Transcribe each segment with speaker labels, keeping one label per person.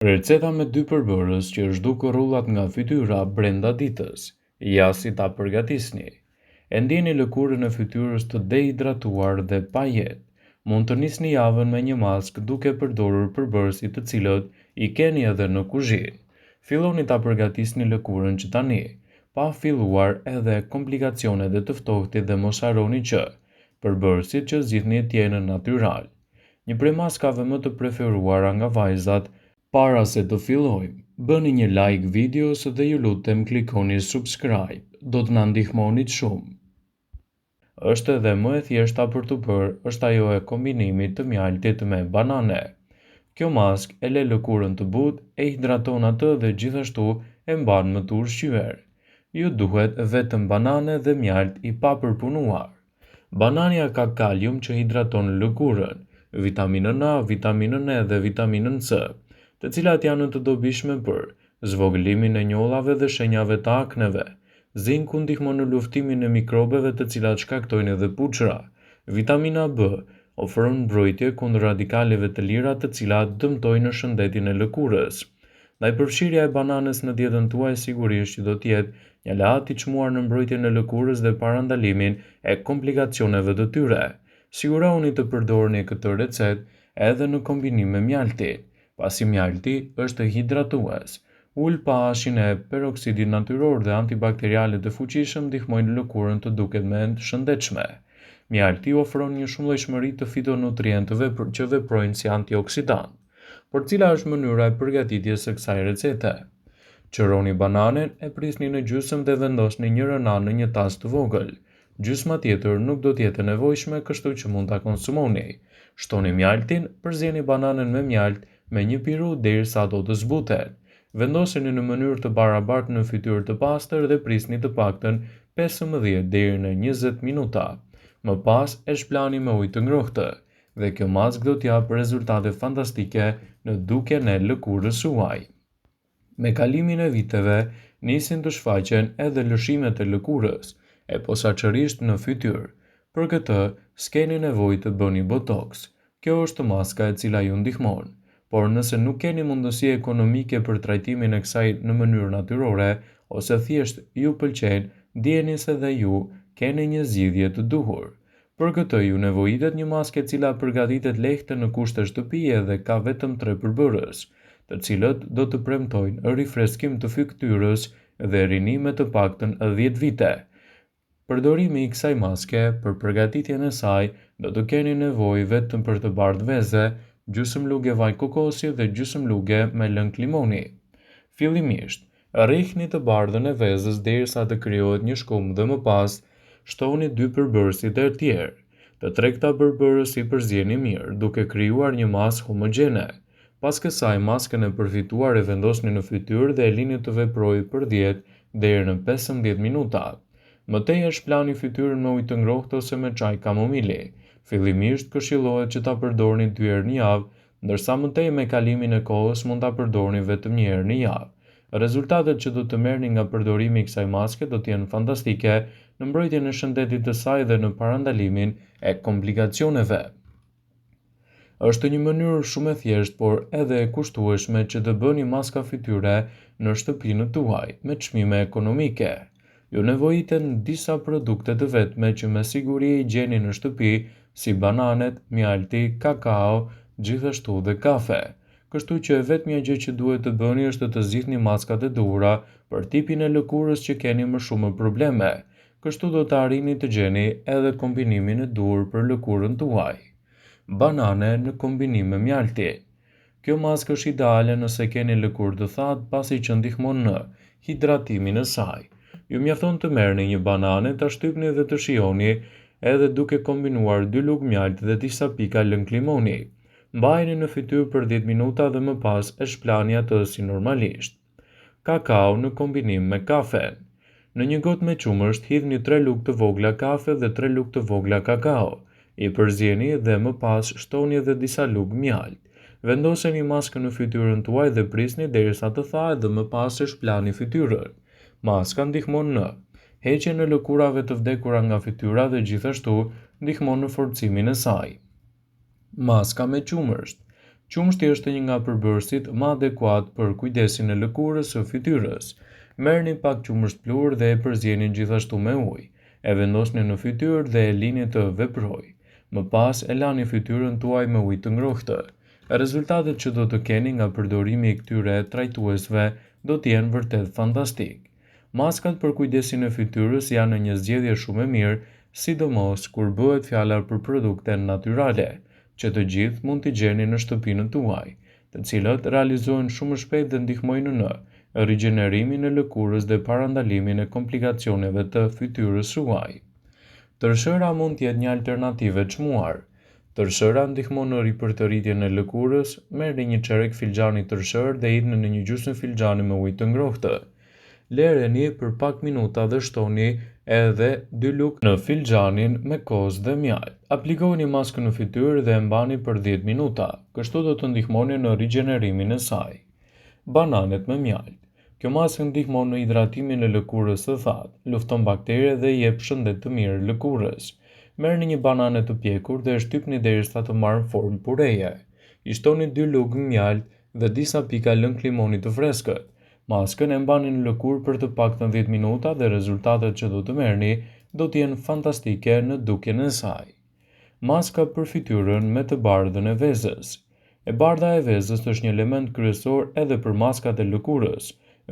Speaker 1: Receta me 2 përbërës që zhduk rrullat nga fytyra brenda ditës. Ja si ta përgatisni. E ndjeni lëkurën e fytyrës të dehidratuar dhe pa jetë. Mund të nisni javën me një maskë duke përdorur përbërësit të cilët i keni edhe në kuzhinë. Filloni ta përgatisni lëkurën që tani, pa filluar edhe komplikacionet e të ftohtit dhe mos harroni që përbërësit që zgjidhni të jenë natyral. Një prej maskave më të preferuara nga vajzat. Para se të fillojmë, bëni një like videos dhe ju lutem klikoni subscribe, do të na ndihmonit shumë. Është edhe më e thjeshta për të bërë, është ajo e kombinimit të mjaltit me banane. Kjo mask e le lëkurën të butë, e hidraton atë dhe gjithashtu e mban më të ushqyer. Ju duhet vetëm banane dhe mjalt i papërpunuar. Banania ka kalium që hidraton lëkurën, vitaminën A, vitaminën E dhe vitaminën C, të cilat janë të dobishme për zvogëlimin e njollave dhe shenjave të akneve. Zinku ndihmon në luftimin e mikrobeve të cilat shkaktojnë edhe puçra. Vitamina B ofron mbrojtje kundër radikaleve të lira të cilat dëmtojnë shëndetin e lëkurës. Ndaj përfshirja e bananës në dietën tuaj sigurisht që do të jetë një aleat i çmuar në mbrojtjen e lëkurës dhe parandalimin e komplikacioneve të tyre. Sigurohuni të përdorni këtë recetë edhe në kombinim me mjaltin. Pasi mjalti është hidratues, ulpashin e peroksidit natyror dhe antibakteriale të fuqishëm ndihmojnë lëkurën të duket më të shëndetshme. Mjalti ofron një shumëllojshmëri të fitonutrientëve që veprojnë si antioksidant. Por cila është mënyra e përgatitjes së kësaj recete? Qëroni bananen, e prisni në gjysmë dhe vendosni njërën anë në një tas të vogël. Gjysma tjetër nuk do të jetë e nevojshme, kështu që mund ta konsumoni. Shtoni mjaltin, përzjeni bananën me mjalt me një piru derisa do të zbuten. Vendoseni në mënyrë të barabartë në fytyrë të pastër dhe prisni të paktën 15 deri në 20 minuta. Më pas e shplani me ujë të ngrohtë dhe kjo maskë do t'jap rezultate fantastike në dukjen e lëkurës suaj. Me kalimin e viteve, nisin të shfaqen edhe lëshimet e lëkurës, e posaçërisht në fytyrë. Për këtë, s'keni nevojë të bëni botox. Kjo është maska e cila ju ndihmon. Por nëse nuk keni mundësi ekonomike për trajtimin e kësaj në mënyrë natyrore, ose thjesht ju pëlqen, dijeni se dhe ju keni një zgjidhje të duhur. Për këtë ju nevojitet një maskë e cila përgatitet lehtë në kushte shtëpie dhe ka vetëm 3 përbërës, të cilët do të premtojnë rifreskim të fytyrës dhe rini me të paktën 10 vite. Përdorimi i kësaj maske për përgatitjen e saj do të keni nevojë vetëm për të bardhë veze, gjysmë lugë vaj kokosi dhe gjysmë lugë me lëng limoni. Fillimisht, rrihni të bardhën e vezës derisa të krijohet një shkum dhe më pas shtoni 2 përbërësit e tjerë. Të tregta përbërës i përzjeni mirë, duke krijuar një maskë homogjene. Pas kësaj, maskën e përfituar e vendosni në fytyrë dhe e lini të veprojë për 10 deri në 15 minuta. Mëtej e shplani fytyrën me ujë të ngrohtë ose me çaj kamomili. Fillimisht këshillohet që ta përdorni 2 herë në javë, ndërsa mëtej me kalimin e kohës mund ta përdorni vetëm 1 herë në javë. Rezultatet që do të merrni nga përdorimi i kësaj maske do të jenë fantastike në mbrojtjen e shëndetit të saj dhe në parandalimin e komplikacioneve. Është një mënyrë shumë e thjeshtë, por edhe e kushtueshme që të bëni maska fytyre në shtëpinë tuaj me çmime ekonomike. Ju nevojiten disa produkte të vetme që me siguri i gjeni në shtëpi, si bananet, mjalti, kakao, gjithashtu dhe kafe. Kështu që e vetmja gjë që duhet të bëni është të zgjidhni maskat e duhura për tipin e lëkurës që keni më shumë probleme. Kështu do të arrini të gjeni edhe kombinimin e duhur për lëkurën tuaj. Banane në kombinim me mjalti. Kjo maskë është ideale nëse keni lëkurë të thatë, pasi që ndihmon në hidratimin e saj. Ju mjafton të merrni një banane, ta shtypni dhe të shijoni, edhe duke kombinuar 2 lugë mjalt dhe disa pika lëng limoni. Mbajeni në fytyrë për 10 minuta dhe më pas e shplani atë si normalisht. Kakao në kombinim me kafen. Në një gotë me qumësht hidhni 3 lugë të vogla kafe dhe 3 lugë të vogla kakao. I përzjeni dhe më pas shtoni edhe disa lugë mjalt. Vendoseni maskën në fytyrën tuaj dhe prisni derisa të thahet dhe më pas e shplani fytyrën. Maska ndihmon në heqjen e lëkurave të vdekura nga fytyra dhe gjithashtu ndihmon në forcimin e saj. Maska me qumësht. Qumshti është një nga përbërësit më adekuat për kujdesin e lëkurës së fytyrës. Merrni pak qumësht plur dhe e përzjeni gjithashtu me ujë. E vendosni në fytyrë dhe e lini të veprojë. Më pas e lani fytyrën tuaj me ujë të ngrohtë. Rezultatet që do të keni nga përdorimi i këtyre trajtuesve do të jenë vërtet fantastik. Maskat për kujdesin e fytyrës janë një zgjedhje shumë e mirë, sidomos kur bëhet fjala për produkte natyrale, që të gjithë mund t'i gjeni në shtëpinë tuaj, të cilët realizohen shumë shpejt dhe ndihmojnë në rigjenerimin e lëkurës dhe parandalimin e komplikacioneve të fytyrës suaj. Tërshëra mund të jetë një alternativë e çmuar. Tërshëra ndihmon në ripërtëritjen e lëkurës. Merrni një çerek filxhani tërshërë dhe hidhni në një gjysmë filxhani me ujë të ngrohtë. Lëreni për pak minuta dhe shtoni edhe 2 lugë në filxhanin me kozë dhe mjaltë. Aplikoni maskën në fytyrë dhe e mbani për 10 minuta. Kështu do të ndihmoni në rigjenerimin e saj. Bananet me mjaltë. Kjo maskë ndihmon në hidratimin e lëkurës së thatë, lufton bakteriet dhe jep shëndet të mirë lëkurës. Merrni një banane të pjekur dhe e shtypni derisa të marrë formë pureje. I shtoni 2 lugë mjaltë dhe disa pika lëng limoni të freskët. Maskën e mbani në lëkurë për të paktën 10 minuta dhe rezultatet që do të merrni do të jenë fantastike në dukjen e saj. Maska për fytyrën me të bardhën e vezës. E bardha e vezës është një element kryesor edhe për maskat e lëkurës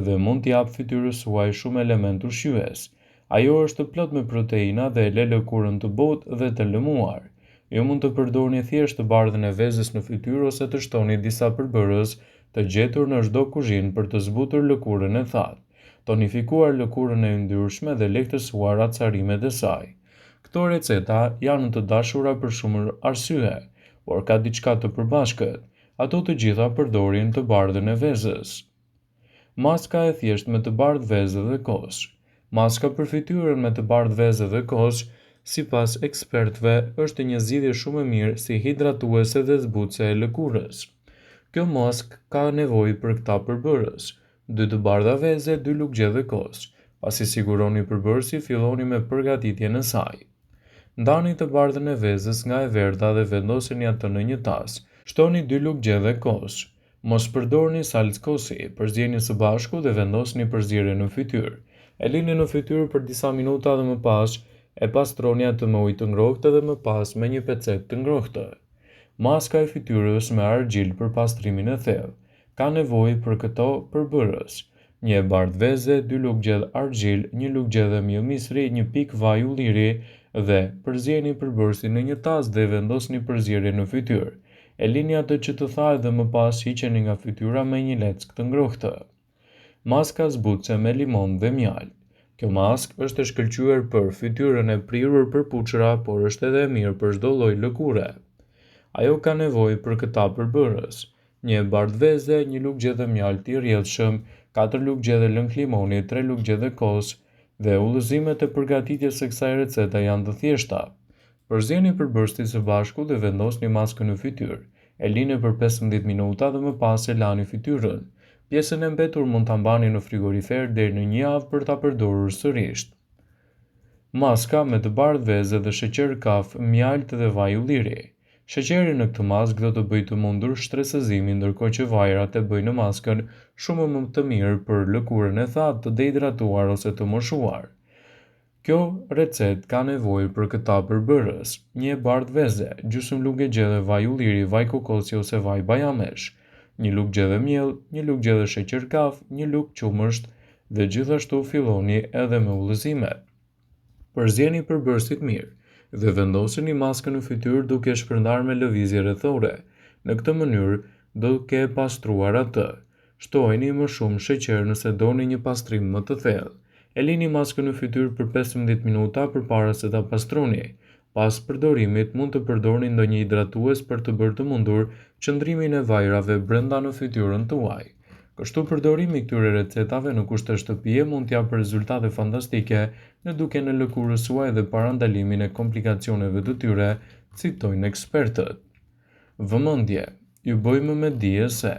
Speaker 1: dhe mund t'i jap fytyrës suaj shumë element ushqyes. Ajo është plot me proteina dhe e le lëkurën të butë dhe të lëmuar. Ju mund të përdorni thjesht të bardhën e vezës në fytyrë ose të shtoni disa përbërës të gjetur në çdo kuzhinë për të zbutur lëkurën e thatë, tonifikuar lëkurën e yndyrshme dhe lehtësuar acarimet e saj. Këto receta janë të dashura për shumë arsye, por ka diçka të përbashkët. Ato të gjitha përdorin të bardhën e vezës. Maska e thjesht me të bardhë vezë dhe kosh. Maska për fytyrën me të bardhë vezë dhe kosh, sipas ekspertëve, është një zgjidhje shumë e mirë si hidratuese dhe zbutëse e lëkurës. Kjo maskë ka nevojë për këta përbërës: 2 të bardha veze, 2 lugje dhe kosh. Pasi siguroni përbërësi, filloni me përgatitjen e saj. Ndani të bardhën e vezës nga e verdha dhe vendoseni atë në një tas. Shtoni 2 lugje dhe kosh. Mos përdorni salcë kosi, përzjeni së bashku dhe vendosni përzierje në fytyrë. E lini në fytyrë për disa minuta dhe më pas e pastroni atë me ujë të ngrohtë dhe më pas me një pecet të ngrohtë. Maska e fytyrës me argjil për pastrimin e thellë. Ka nevojë për këto përbërës: 1 e bardhë veze, 2 lugje argjil, 1 lugje mjellmisri, 1 pikë vaj ulliri dhe përzjeni përbërësin në një tas dhe vendosni përzierje në fytyrë. E lini atë që të thajë dhe më pas hiqeni nga fytyra me një leckë të ngrohtë. Maska zbutëse me limon dhe mjaltë. Kjo maskë është e shkëlqyer për fytyrën e prirur për puçra, por është edhe e mirë për çdo lloj lëkure. Ajo ka nevojë për këta përbërës: 1 e bardhë veze, 1 lugje dhe mjalti i rrjedhshëm, 4 lugje dhe lëng limoni, 3 lugje dhe kosh, dhe udhëzimet e përgatitjes së kësaj recete janë të thjeshta. Përzjeni përbërësit së bashku dhe vendosni maskën në fytyrë. E lini për 15 minuta dhe më pas e lani fytyrën. Pjesën e mbetur mund ta mbani në frigorifer deri në 1 javë për ta përdorur sërish. Maska me të bardhë veze dhe sheqer kaf, mjaltë dhe vaj ulliri. Sheqeri në këtë maskë do të bëjë të mundur shtresëzimin, ndërkohë që vajrat e bëjnë maskën shumë më të mirë për lëkurën e thatë, të dehidratuar ose të moshuar. Kjo recetë ka nevojë për këta përbërës: 1 e bardhë veze, gjysmë lugë gjelle vaj ulliri, vaj kokosi ose vaj bajamesh, 1 lugë gjelle miell, 1 lugë gjelle sheqer kaf, 1 lugë qumësht dhe gjithashtu filloni edhe me udhëzime. Përzjeni përbërësit mirë dhe vendoseni maskën në fytyrë duke shpërndarë me lëvizje rrethore. Në këtë mënyrë duke pastruar atë. Shtojini më shumë sheqer nëse doni një pastrim më të thellë. E lini maskën në fytyrë për 15 minuta përpara se ta pastroni. Pas përdorimit mund të përdorni ndonjë hidratues për të bërë të mundur qëndrimin e vajrave brenda në fytyrën tuaj. Kështu përdorimi i këtyre recetave në kushte shtëpie mund t'japë rezultate fantastike në dukjen e lëkurës suaj dhe parandalimin e komplikacioneve të tyre, citojnë ekspertët. Vëmendje, ju bëjmë me dije se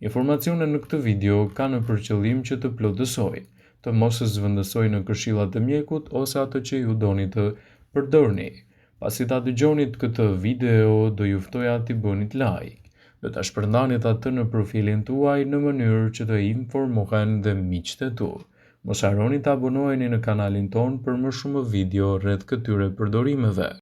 Speaker 1: informacionet në këtë video kanë për qëllim që të plotësojnë, të mos zhvendësojnë në këshillat e mjekut ose ato që ju doni të përdorni. Pasi ta dëgjonit këtë video, do ju ftoja t'i bënit like. do ta shpërndanit atë në profilin tuaj në mënyrë që të informohen dhe miqtë e tu. Mos harroni të abonoheni në kanalin ton për më shumë video rreth këtyre përdorimeve.